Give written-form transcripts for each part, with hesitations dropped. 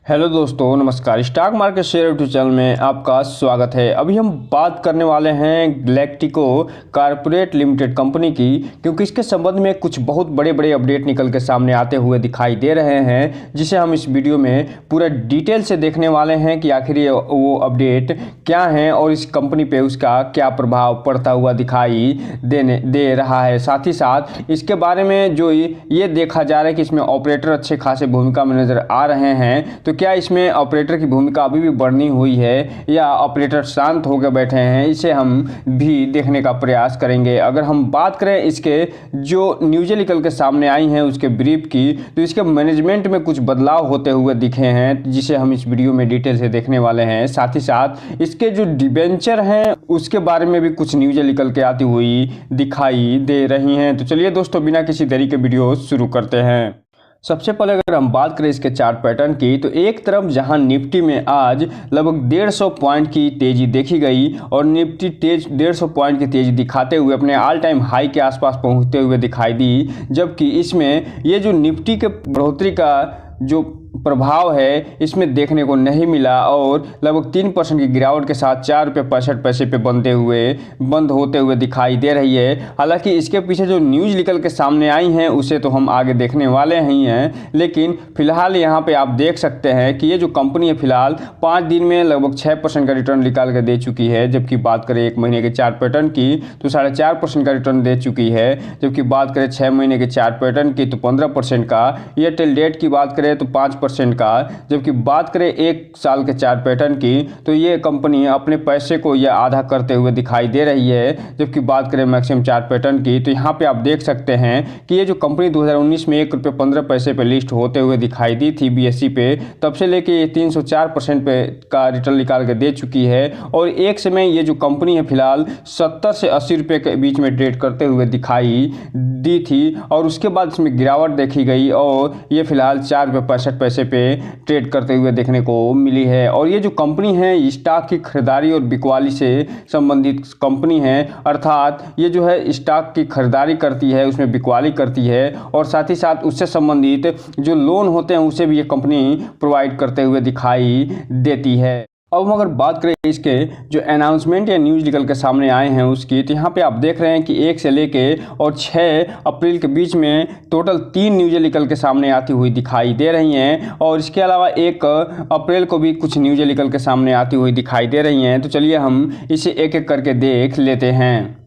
Hello दोस्तों, नमस्कार। Stock market share YouTube channel में आपका स्वागत है। अभी हम बात करने वाले हैं गैलेक्टिको कॉर्पोरेट लिमिटेड कंपनी की, क्योंकि इसके संबंध में कुछ बहुत बड़े बड़े अपडेट निकल के सामने आते हुए दिखाई दे रहे हैं, जिसे हम इस वीडियो में पूरा डिटेल से देखने वाले हैं कि आखिर ये वो अपडेट क्या हैं और इस कंपनी पे उसका क्या प्रभाव पड़ता हुआ दिखाई दे रहा है। साथ ही साथ इसके बारे में जो ये देखा जा रहा है कि इसमें ऑपरेटर अच्छे खासे भूमिका में नज़र आ रहे हैं। तो क्या इसमें ऑपरेटर की भूमिका अभी भी बढ़नी हुई है या ऑपरेटर शांत होकर बैठे हैं, इसे हम भी देखने का प्रयास करेंगे। अगर हम बात करें इसके जो न्यूज़ें निकल के सामने आई हैं उसके ब्रीफ की, तो इसके मैनेजमेंट में कुछ बदलाव होते हुए दिखे हैं, जिसे हम इस वीडियो में डिटेल से देखने वाले हैं। साथ ही साथ इसके जो डिबेंचर हैं उसके बारे में भी कुछ न्यूज़ें निकल के आती हुई दिखाई दे रही हैं। तो चलिए दोस्तों, बिना किसी देरी के वीडियो शुरू करते हैं। सबसे पहले अगर हम बात करें इसके चार्ट पैटर्न की, तो एक तरफ जहां निफ्टी में आज लगभग 150 पॉइंट की तेजी देखी गई और निफ्टी 150 पॉइंट की तेजी दिखाते हुए अपने ऑल टाइम हाई के आसपास पहुंचते हुए दिखाई दी, जबकि इसमें ये जो निफ्टी के बढ़ोतरी का जो प्रभाव है इसमें देखने को नहीं मिला और लगभग 3% की गिरावट के साथ ₹4.65 पे बंद होते हुए दिखाई दे रही है। हालांकि इसके पीछे जो न्यूज़ निकल के सामने आई हैं उसे तो हम आगे देखने वाले ही हैं, लेकिन फिलहाल यहाँ पे आप देख सकते हैं कि ये जो कंपनी है फिलहाल 5 दिन में लगभग 6% का रिटर्न निकाल कर दे चुकी है। जबकि बात करें 1 महीने के चार्ट पैटर्न की तो 4.5% का रिटर्न दे चुकी है। जबकि बात करें 6 महीने के चार्ट पैटर्न की तो 15% का। एयरटेल डेट की बात करें तो 5% का। जबकि बात करें 1 साल के चार्ट पैटर्न की तो ये कंपनी अपने पैसे को यह आधा करते हुए दिखाई दे रही है। जबकि बात करें मैक्सिमम चार्ट पैटर्न की तो यहाँ पे आप देख सकते हैं कि ये जो कंपनी 2019 में ₹1.15 पे लिस्ट होते हुए दिखाई दी थी BSE पे, तब से लेके ये 304% पे का रिटर्न निकाल के दे चुकी है। और एक समय ये जो कंपनी है फिलहाल 70 से 80 रुपये के बीच में ट्रेड करते हुए दिखाई दी थी और उसके बाद इसमें गिरावट देखी गई और ये फिलहाल ₹4.65 पे ट्रेड करते हुए देखने को मिली है। और ये जो कंपनी है स्टॉक की खरीदारी और बिकवाली से संबंधित कंपनी है, अर्थात ये जो है स्टॉक की खरीदारी करती है, उसमें बिकवाली करती है और साथ ही साथ उससे संबंधित जो लोन होते हैं उसे भी ये कंपनी प्रोवाइड करते हुए दिखाई देती है। अब हम अगर बात करें इसके जो अनाउंसमेंट या न्यूज़ निकल के सामने आए हैं उसकी, तो यहाँ पे आप देख रहे हैं कि 1 से लेके और 6 अप्रैल के बीच में टोटल 3 न्यूज़ें निकल के सामने आती हुई दिखाई दे रही हैं। और इसके अलावा 1 अप्रैल को भी कुछ न्यूज़ें निकल के सामने आती हुई दिखाई दे रही हैं। तो चलिए हम इसे एक एक करके देख लेते हैं।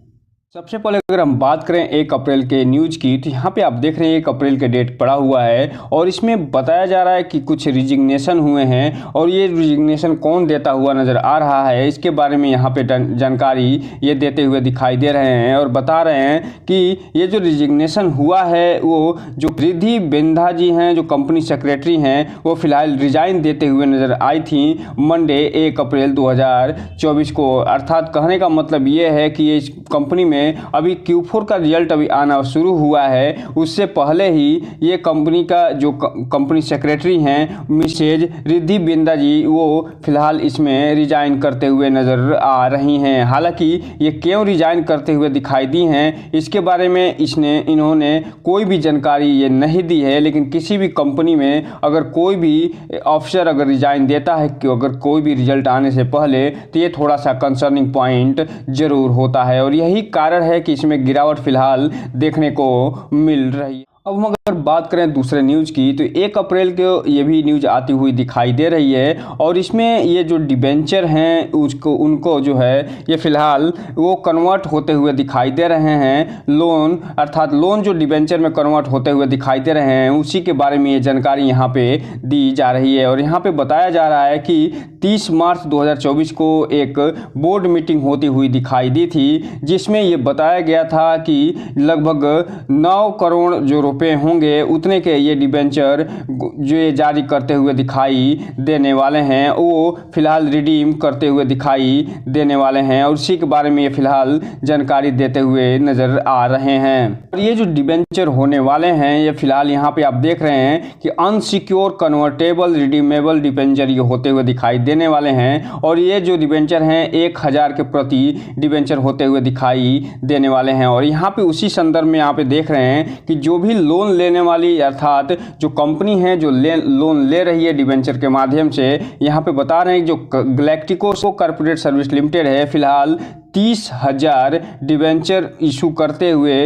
सबसे पहले अगर हम बात करें 1 अप्रैल के न्यूज़ की, तो यहाँ पे आप देख रहे हैं 1 अप्रैल के डेट पड़ा हुआ है और इसमें बताया जा रहा है कि कुछ रिजिग्नेशन हुए हैं और ये रिजिग्नेशन कौन देता हुआ नज़र आ रहा है, इसके बारे में यहाँ पे जानकारी ये देते हुए दिखाई दे रहे हैं। और बता रहे हैं कि ये जो रिजिग्नेशन हुआ है वो जो रिद्धि बिंदा जी हैं, जो कंपनी सेक्रेटरी हैं, वो फिलहाल रिजाइन देते हुए नज़र आई थी मंडे 1 अप्रैल 2024 को। अर्थात कहने का मतलब ये है कि इस कंपनी में अभी Q4 का रिजल्ट अभी आना शुरू हुआ है, उससे पहले ही ये कंपनी का जो कंपनी सेक्रेटरी हैं मिसेज रिद्धि बिंदा जी, वो फिलहाल इसमें रिजाइन करते हुए नज़र आ रही हैं। हालांकि ये क्यों रिजाइन करते हुए दिखाई दी हैं इसके बारे में इन्होंने कोई भी जानकारी ये नहीं दी है, लेकिन किसी भी कंपनी में अगर कोई भी अफसर अगर रिजाइन देता है कि अगर कोई भी रिजल्ट आने से पहले, तो ये थोड़ा सा कंसर्निंग पॉइंट जरूर होता है और यही कारण है कि इसमें गिरावट फिलहाल देखने को मिल रही है। अब हम अगर बात करें दूसरे न्यूज़ की, तो 1 अप्रैल को ये भी न्यूज़ आती हुई दिखाई दे रही है और इसमें ये जो डिबेंचर हैं उनको जो है ये फिलहाल वो कन्वर्ट होते हुए दिखाई दे रहे हैं। लोन अर्थात लोन जो डिबेंचर में कन्वर्ट होते हुए दिखाई दे रहे हैं उसी के बारे में ये जानकारी यहाँ पे दी जा रही है। और यहाँ पे बताया जा रहा है कि 30 मार्च 2024 को एक बोर्ड मीटिंग होती हुई दिखाई दी थी, जिसमें ये बताया गया था कि लगभग 9 करोड़ जो रुपए होंगे उतने के ये डिबेंचर जो ये जारी करते हुए दिखाई देने वाले हैं, वो फिलहाल रिडीम करते हुए दिखाई देने वाले हैं और उसी के बारे में ये फिलहाल जानकारी देते हुए नज़र आ रहे हैं। और ये जो डिबेंचर होने वाले हैं ये फिलहाल यहाँ पे आप देख रहे हैं कि अनसिक्योर कन्वर्टेबल रिडीमेबल डिबेंचर ये होते हुए दिखाई देने वाले हैं और ये जो डिबेंचर हैं 1000 के प्रति डिबेंचर होते हुए दिखाई देने वाले हैं। और यहाँ पे उसी संदर्भ में यहाँ पे देख रहे हैं कि जो भी लोन लेने वाली अर्थात जो कंपनी है जो लोन ले रही है डिबेंचर के माध्यम से, यहाँ पे बता रहे हैं जो गैलेक्टिको कॉर्पोरेट सर्विस लिमिटेड है फिलहाल 30,000 डिबेंचर इशू करते हुए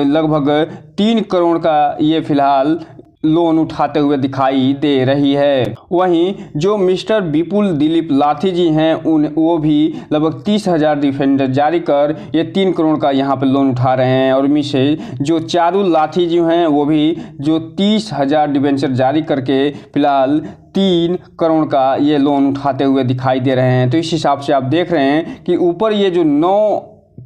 लगभग 3 करोड़ का ये फिलहाल लोन उठाते हुए दिखाई दे रही है। वहीं जो मिस्टर विपुल दिलीप लाठी जी हैं वो भी लगभग 30,000 डिफेंडर जारी कर ये 3 करोड़ का यहाँ पे लोन उठा रहे हैं। और उनमें से जो चारू लाठी जी हैं वो भी जो 30,000 डिबेंचर जारी करके फिलहाल 3 करोड़ का ये लोन उठाते हुए दिखाई दे रहे हैं। तो इस हिसाब से आप देख रहे हैं कि ऊपर ये जो 9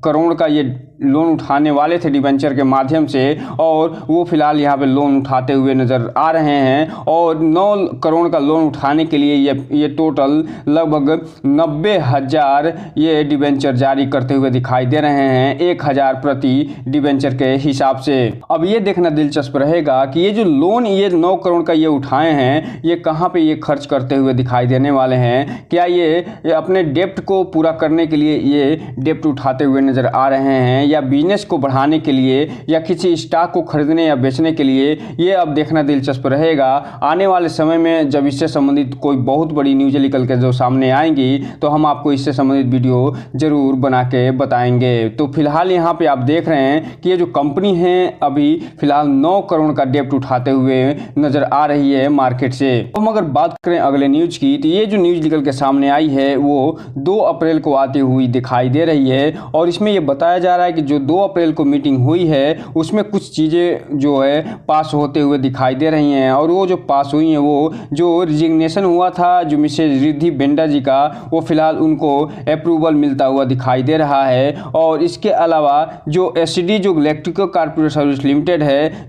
करोड़ का ये लोन उठाने वाले थे डिबेंचर के माध्यम से, और वो फिलहाल यहाँ पे लोन उठाते हुए नज़र आ रहे हैं। और 9 करोड़ का लोन उठाने के लिए ये टोटल लगभग 90,000 ये डिबेंचर जारी करते हुए दिखाई दे रहे हैं, 1,000 प्रति डिबेंचर के हिसाब से। अब ये देखना दिलचस्प रहेगा कि ये जो लोन ये 9 करोड़ का ये उठाए हैं ये कहाँ पे ये खर्च करते हुए दिखाई देने वाले हैं। क्या ये अपने डेप्ट को पूरा करने के लिए ये डेप्ट उठाते हुए नज़र आ रहे हैं, या बिजनेस को बढ़ाने के लिए, या किसी स्टॉक को खरीदने या बेचने के लिए, ये अब देखना दिलचस्प रहेगा। आने वाले समय में जब इससे संबंधित कोई बहुत बड़ी न्यूज़ निकल के जो सामने आएंगी तो हम आपको इससे संबंधित वीडियो जरूर बना के बताएंगे। तो फिलहाल यहाँ पे आप देख रहे हैं कि ये जो कंपनी है अभी फिलहाल 9 करोड़ का डेप्ट उठाते हुए नजर आ रही है मार्केट से। हम अगर बात करें अगले न्यूज की, तो ये जो न्यूज निकल के सामने आई है वो 2 अप्रैल को आती हुई दिखाई दे रही है। और इसमें ये बताया जा रहा है कि जो 2 अप्रैल को मीटिंग हुई है उसमें कुछ चीज़ें जो है पास होते हुए दिखाई दे रही हैं। और वो जो पास हुई हैं वो जो रिजिग्नेशन हुआ था जो मिसेज रिद्धि बेंडा जी का, वो फिलहाल उनको अप्रूवल मिलता हुआ दिखाई दे रहा है। और इसके अलावा जो एसडी जो गैलेक्टिको कॉर्पोरेट सर्विस लिमिटेड है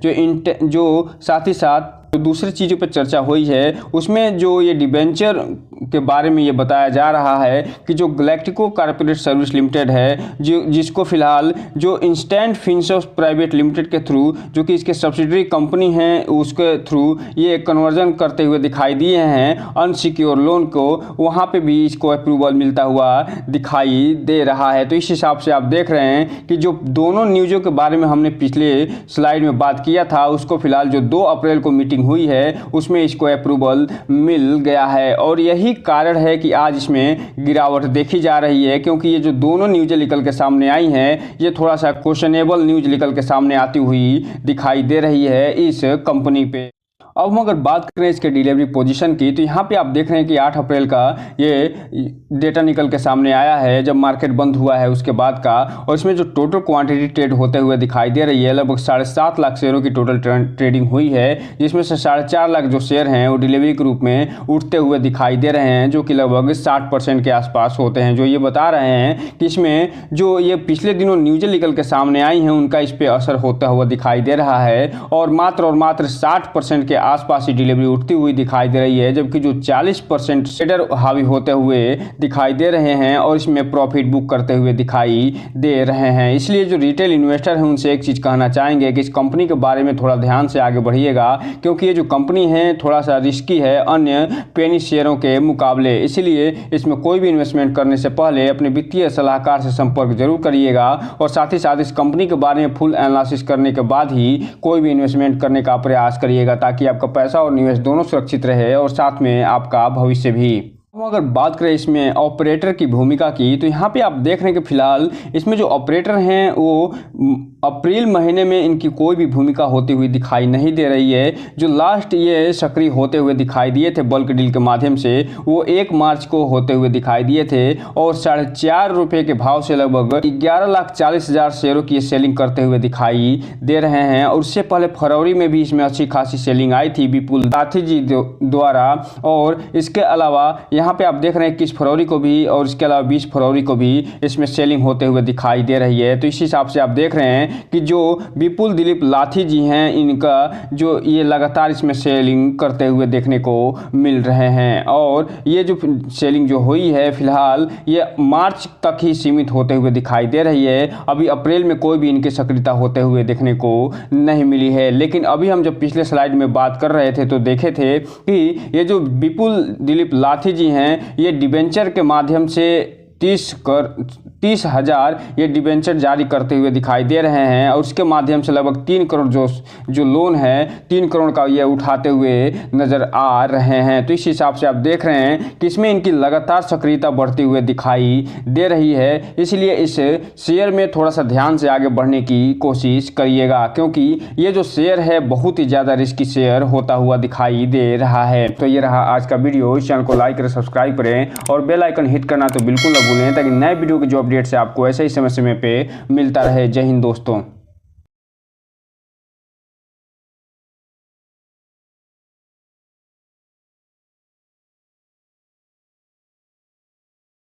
जो साथ ही साथ तो दूसरी चीज़ों पर चर्चा हुई है उसमें जो ये डिबेंचर के बारे में ये बताया जा रहा है कि जो गैलेक्टिको कॉर्पोरेट सर्विस लिमिटेड है जिसको फिलहाल जो इंस्टेंट फिनसर्व प्राइवेट लिमिटेड के थ्रू जो कि इसके सब्सिडरी कंपनी है उसके थ्रू ये कन्वर्जन करते हुए दिखाई दिए हैं अनसिक्योर लोन को, वहाँ पे भी इसको अप्रूवल मिलता हुआ दिखाई दे रहा है। तो इस हिसाब से आप देख रहे हैं कि जो दोनों न्यूज़ों के बारे में हमने पिछले स्लाइड में बात किया था उसको फिलहाल जो 2 अप्रैल को मीटिंग हुई है उसमें इसको अप्रूवल मिल गया है। और यही कारण है कि आज इसमें गिरावट देखी जा रही है, क्योंकि ये जो दोनों न्यूज़ निकल के सामने आई हैं ये थोड़ा सा क्वेश्चनेबल न्यूज़ निकल के सामने आती हुई दिखाई दे रही है इस कंपनी पे। अब हम अगर बात करें इसके डिलीवरी पोजीशन की, तो यहाँ पे आप देख रहे हैं कि 8 अप्रैल का ये डेटा निकल के सामने आया है जब मार्केट बंद हुआ है उसके बाद का। और इसमें जो टोटल क्वांटिटी ट्रेड होते हुए दिखाई दे रही है लगभग 7.5 लाख शेयरों की टोटल ट्रेडिंग हुई है, जिसमें से 4.5 लाख जो शेयर हैं वो डिलीवरी के रूप में उठते हुए दिखाई दे रहे हैं, जो कि लगभग 60% के आसपास होते हैं। जो ये बता रहे हैं कि इसमें जो ये पिछले दिनों न्यूज़ें निकल के सामने आई हैं उनका इस पर असर होता हुआ दिखाई दे रहा है। और मात्र 60% के आसपास ही डिलीवरी उठती हुई दिखाई दे रही है, जबकि जो 40% ट्रेडर हावी होते हुए दिखाई दे रहे हैं और इसमें प्रॉफिट बुक करते हुए दिखाई दे रहे हैं। इसलिए जो रिटेल इन्वेस्टर हैं उनसे एक चीज़ कहना चाहेंगे कि इस कंपनी के बारे में थोड़ा ध्यान से आगे बढ़िएगा, क्योंकि ये जो कंपनी है थोड़ा सा रिस्की है अन्य पेनी शेयरों के मुकाबले। इसीलिए इसमें कोई भी इन्वेस्टमेंट करने से पहले अपने वित्तीय सलाहकार से संपर्क जरूर करिएगा, और साथ ही साथ इस कंपनी के बारे में फुल एनालिसिस करने के बाद ही कोई भी इन्वेस्टमेंट करने का प्रयास करिएगा, ताकि आपका पैसा और निवेश दोनों सुरक्षित रहे और साथ में आपका भविष्य भी। हम अगर बात करें इसमें ऑपरेटर की भूमिका की, तो यहाँ पे आप देख रहे हैं कि फिलहाल इसमें जो ऑपरेटर हैं वो अप्रैल महीने में इनकी कोई भी भूमिका होती हुई दिखाई नहीं दे रही है। जो लास्ट ये सक्रिय होते हुए दिखाई दिए थे बल्क डील के माध्यम से वो 1 मार्च को होते हुए दिखाई दिए थे, और 4.5 रुपये के भाव से लगभग 11,40,000 शेयरों की सेलिंग करते हुए दिखाई दे रहे हैं। और उससे पहले फरवरी में भी इसमें अच्छी खासी सेलिंग आई थी विपुल लाठी जी द्वारा। और इसके अलावा यहाँ पे आप देख रहे हैं 21 फरवरी को भी और इसके अलावा 20 फरवरी को भी इसमें सेलिंग होते हुए दिखाई दे रही है। तो इस हिसाब से आप देख रहे हैं कि जो विपुल दिलीप लाठी जी हैं इनका जो ये लगातार इसमें सेलिंग करते हुए देखने को मिल रहे हैं। और ये जो सेलिंग जो हुई है फिलहाल ये मार्च तक ही सीमित होते हुए दिखाई दे रही है। अभी अप्रैल में कोई भी इनकी सक्रियता होते हुए देखने को नहीं मिली है। लेकिन अभी हम जब पिछले स्लाइड में बात कर रहे थे तो देखे थे कि ये जो विपुल दिलीप लाठी जी हैं ये डिबेंचर के माध्यम से 30,000 ये डिबेंचर जारी करते हुए दिखाई दे रहे हैं और उसके माध्यम से लगभग 3 करोड़ जो लोन है 3 करोड़ का ये उठाते हुए नजर आ रहे हैं। तो इस हिसाब से आप देख रहे हैं कि इसमें इनकी लगातार सक्रियता बढ़ती हुई दिखाई दे रही है। इसलिए इस शेयर में थोड़ा सा ध्यान से आगे बढ़ने की कोशिश करिएगा, क्योंकि ये जो शेयर है बहुत ही ज़्यादा रिस्की शेयर होता हुआ दिखाई दे रहा है। तो ये रहा आज का वीडियो। इस चैनल को लाइक करें, सब्सक्राइब करें और बेल आइकन हिट करना तो बिल्कुल ना भूलें, ताकि नए वीडियो के जो अपडेट्स है आपको ऐसे ही समय समय पे मिलता रहे। जय हिंद दोस्तों।